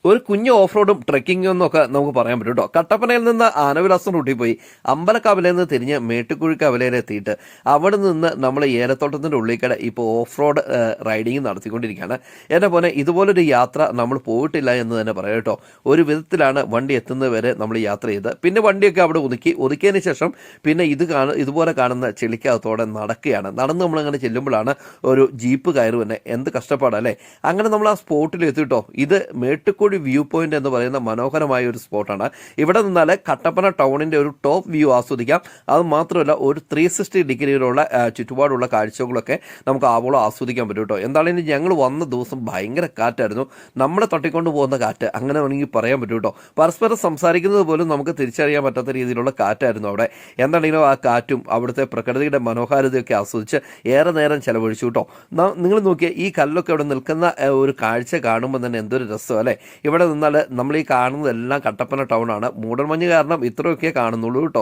ഒരു കുഞ്ഞു ഓഫ് റോഡും ട്രെക്കിങ്ങും എന്നൊക്കെ നമുക്ക് പറയാൻ പറ്റും കേട്ടോ. കട്ടപ്പനയിൽ നിന്ന് ആനവിലാസം റൂട്ടിൽ പോയി അമ്പലക്കവലയിൽ നിന്ന് തിരിഞ്ഞ് മേട്ടുക്കുഴി കവലയിലെത്തിയിട്ട് അവിടെ നിന്ന് നമ്മൾ ഏലത്തോട്ടത്തിൻ്റെ ഉള്ളിൽക്കടെ ഇപ്പോൾ ഓഫ് റോഡ് റൈഡിങ് നടത്തിക്കൊണ്ടിരിക്കുകയാണ്. എൻ്റെ പോലെ ഇതുപോലൊരു യാത്ര നമ്മൾ പോയിട്ടില്ല എന്ന് തന്നെ പറയാം കേട്ടോ. ഒരു വിധത്തിലാണ് വണ്ടി എത്തുന്നത് വരെ നമ്മൾ യാത്ര ചെയ്ത് പിന്നെ വണ്ടിയൊക്കെ അവിടെ ഒതുക്കിയതിന് ശേഷം പിന്നെ ഇതുപോലെ കാണുന്ന ചെളിക്കകത്തോടെ നടക്കുകയാണ്. നടന്ന് നമ്മളങ്ങനെ ചെല്ലുമ്പോഴാണ് ഒരു ജീപ്പ് കയറി തന്നെ. എന്ത് കഷ്ടപ്പാടല്ലേ. അങ്ങനെ നമ്മൾ ആ സ്പോട്ടിൽ എത്തിട്ടോ. ഇത് മേട്ടുക്കുഴി വ്യൂ പോയിന്റ് എന്ന് പറയുന്ന മനോഹരമായ ഒരു സ്പോട്ടാണ്. ഇവിടെ നിന്നാൽ കട്ടപ്പന ടൗണിൻ്റെ ഒരു ടോപ്പ് വ്യൂ ആസ്വദിക്കാം. അത് മാത്രമല്ല ഒരു 360 ഡിഗ്രിയിലുള്ള ചുറ്റുപാടുള്ള കാഴ്ചകളൊക്കെ നമുക്ക് ആവോളം ആസ്വദിക്കാൻ പറ്റും കേട്ടോ. എന്താണെങ്കിലും ഞങ്ങൾ വന്ന ദിവസം ഭയങ്കര കാറ്റായിരുന്നു. നമ്മളെ തട്ടിക്കൊണ്ട് പോകുന്ന കാറ്റ് അങ്ങനെ വേണമെങ്കിൽ പറയാൻ പറ്റും കേട്ടോ. പരസ്പരം സംസാരിക്കുന്നത് പോലും നമുക്ക് തിരിച്ചറിയാൻ പറ്റാത്ത രീതിയിലുള്ള കാറ്റായിരുന്നു അവിടെ. എന്താണെങ്കിലും ആ കാറ്റും അവിടുത്തെ പ്രകൃതിയുടെ മനോഹാരിതയൊക്കെ ആസ്വദിച്ച് ഏറെ നേരം ചെലവഴിച്ചു കേട്ടോ. നിങ്ങൾ നോക്കിയാൽ ഈ കല്ലൊക്കെ അവിടെ നിൽക്കുന്ന ഒരു കാഴ്ച കാണുമ്പോൾ തന്നെ എന്തൊരു രസം അല്ലേ. ഇവിടെ നിന്നാൽ നമ്മൾ ഈ കാണുന്നതെല്ലാം കട്ടപ്പന ടൗണാണ്. മൂടൽമഞ്ഞ് കാരണം ഇത്രയൊക്കെ കാണുന്നുള്ളൂ കേട്ടോ.